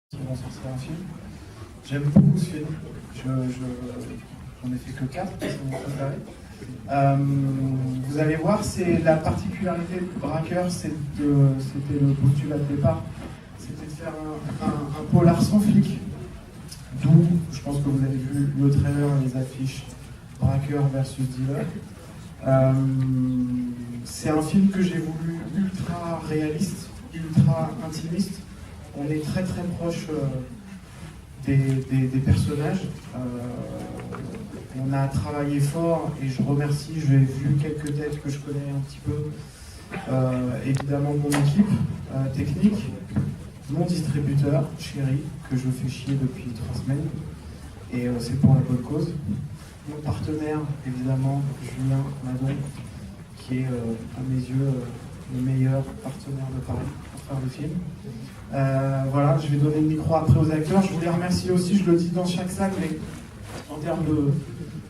qui vont sortir un film. J'aime beaucoup ce film. J'en ai fait que 4, c'est mon préféré. Vous allez voir, c'est la particularité de Braqueur, c'était le postulat de départ, c'était de faire un polar sans flic. D'où, je pense que vous avez vu le trailer et les affiches, Braqueur versus Dealer. C'est un film que j'ai voulu ultra réaliste, ultra intimiste. On est très très proche des personnages. On a travaillé fort et je remercie, j'ai vu quelques têtes que je connais un petit peu. Évidemment mon équipe technique, mon distributeur, Chéri, que je fais chier depuis 3 semaines. Et c'est pour la bonne cause. Mon partenaire, évidemment, Julien Madon, qui est à mes yeux le meilleur partenaire de Paris pour faire le film. Voilà, je vais donner le micro après aux acteurs. Je voulais remercier aussi, je le dis dans chaque salle, mais en termes de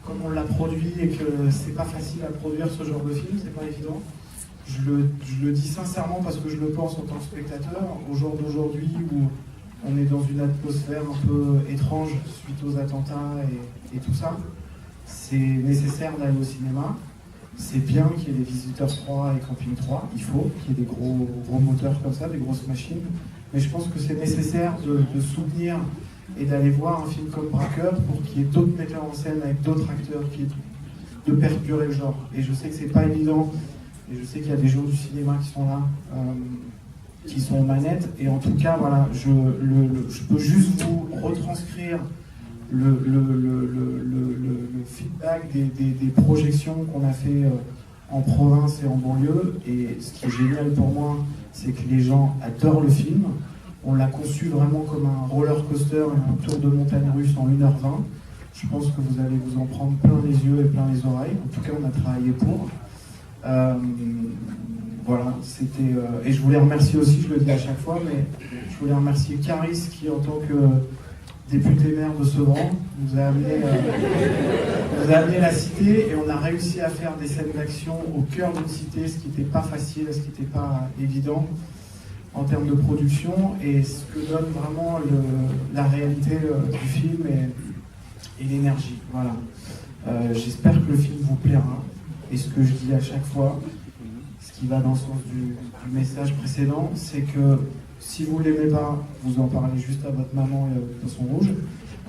comme on l'a produit et que c'est pas facile à produire ce genre de film, c'est pas évident. Je le dis sincèrement parce que je le pense en tant que spectateur. Au jour d'aujourd'hui où on est dans une atmosphère un peu étrange suite aux attentats et tout ça, c'est nécessaire d'aller au cinéma. C'est bien qu'il y ait des Visiteurs 3 et Camping 3, il faut qu'il y ait des gros moteurs comme ça, des grosses machines. Mais je pense que c'est nécessaire de soutenir et d'aller voir un film comme Braqueur pour qu'il y ait d'autres metteurs en scène avec d'autres acteurs, de perdurer le genre. Et je sais que c'est pas évident, et je sais qu'il y a des gens du cinéma qui sont là, qui sont aux manettes. Et en tout cas, voilà, je peux juste vous retranscrire le feedback des projections qu'on a fait en province et en banlieue. Et ce qui est génial pour moi, c'est que les gens adorent le film. On l'a conçu vraiment comme un roller coaster, un tour de montagne russe en 1h20. Je pense que vous allez vous en prendre plein les yeux et plein les oreilles. En tout cas, on a travaillé pour. Voilà, c'était... et je voulais remercier aussi, je le dis à chaque fois, mais je voulais remercier Caris qui, en tant que député maire de Sevran, nous a amené la cité et on a réussi à faire des scènes d'action au cœur d'une cité, ce qui n'était pas facile, ce qui n'était pas évident en termes de production, et ce que donne vraiment la réalité du film et l'énergie. Voilà. J'espère que le film vous plaira, et ce que je dis à chaque fois, ce qui va dans le sens du message précédent, c'est que si vous ne l'aimez pas, vous en parlez juste à votre maman et à votre poisson rouge.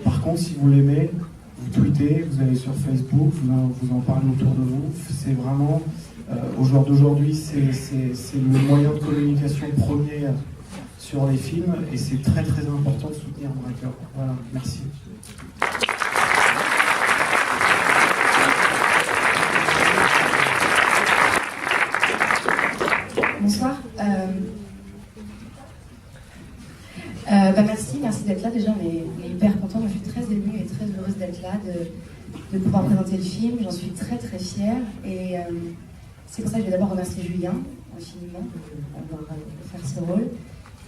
Par contre, si vous l'aimez, vous tweetez, vous allez sur Facebook, vous en parlez autour de vous. C'est vraiment, au jour d'aujourd'hui, c'est le moyen de communication premier sur les films et c'est très très important de soutenir Braqueur. Voilà, merci. Bonsoir. Merci d'être là. Déjà, on est hyper contents. Moi, je suis très émue et très heureuse d'être là, de pouvoir présenter le film. J'en suis très très fière. Et c'est pour ça que je vais d'abord remercier Julien infiniment d'avoir faire ce rôle.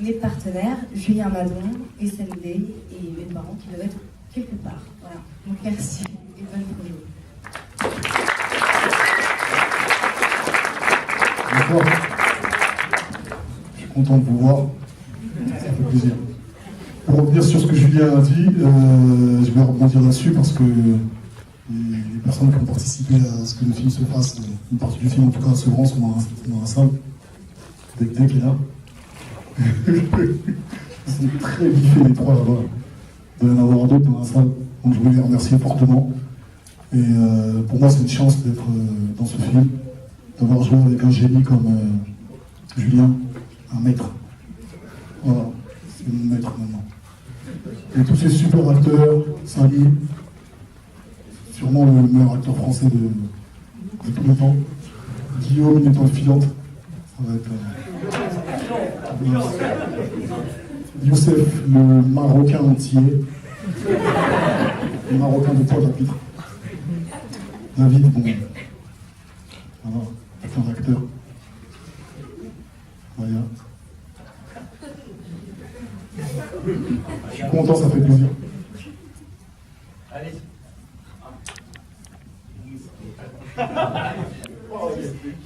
Mes partenaires, Julien Madon, SND et mes parents qui doivent être quelque part. Voilà. Donc merci et bonne projet. Bonsoir. Je suis content de vous voir. Ça fait plaisir. Pour revenir sur ce que Julien a dit, je vais rebondir là-dessus parce que les personnes qui ont participé à ce que le film se fasse, une partie du film en tout cas à Sevran, sont dans la salle. Dès qu'il est là. Ils sont très biffés les trois là-bas. Il doit y en avoir d'autres dans la salle. Donc je voulais les remercier fortement. Et pour moi c'est une chance d'être dans ce film, d'avoir joué avec un génie comme Julien, un maître. Voilà, c'est mon maître maintenant. Et tous ces super acteurs, Samy, sûrement le meilleur acteur français de tous les temps. Guillaume, une étoile filante. Ça va être... Youssef, le Marocain entier. Le Marocain de poil à pitre. David, bon. Voilà, c'est un acteur. Voilà. Je suis content, ça fait plaisir. Allez.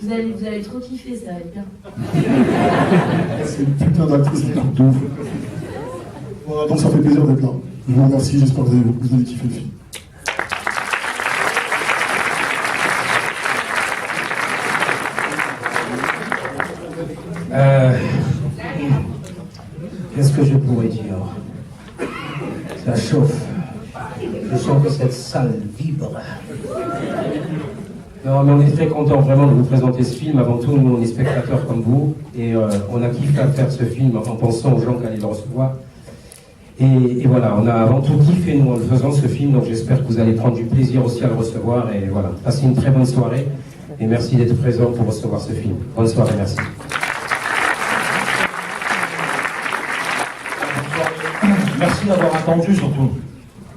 Vous allez trop kiffer, ça va être bien. C'est une putain d'actrice, c'est un truc de ouf. Voilà, donc ça fait plaisir d'être là. Je vous remercie, j'espère que vous allez kiffer le film. Qu'est-ce que je pourrais dire? Ça chauffe. Je sens que cette salle vibre. Non, mais on est très content vraiment de vous présenter ce film. Avant tout, nous, on est spectateurs comme vous. Et on a kiffé à faire ce film en pensant aux gens qui allaient le recevoir. Et voilà, on a avant tout kiffé, nous, en le faisant ce film. Donc j'espère que vous allez prendre du plaisir aussi à le recevoir. Et voilà, passez une très bonne soirée. Et merci d'être présent pour recevoir ce film. Bonne soirée, merci. Merci d'avoir attendu surtout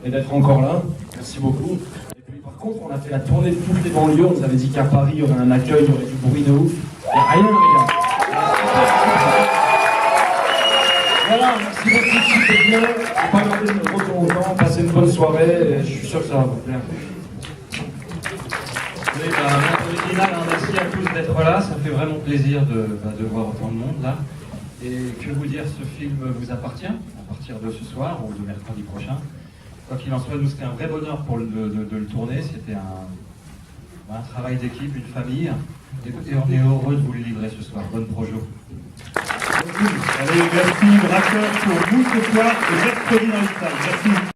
et d'être encore là. Merci beaucoup. Et puis par contre, on a fait la tournée de toutes les banlieues. On nous avait dit qu'à Paris, il y aurait un accueil, il y aurait du bruit de ouf. Il n'y a rien, les gars. Voilà, merci beaucoup si c'était bien. Pas garder de retour au temps. Passez une bonne soirée. Et je suis sûr que ça va vous plaire. Oui, original, merci à tous d'être là. Ça fait vraiment plaisir de voir autant de monde là. Et que vous dire, ce film vous appartient à partir de ce soir ou de mercredi prochain. Quoi qu'il en soit, nous c'était un vrai bonheur de le tourner. C'était un travail d'équipe, une famille. Et on est heureux de vous le livrer ce soir. Bonne projo. Allez, merci, braqueur pour vous ce soir et mercredi dans les salles. Merci.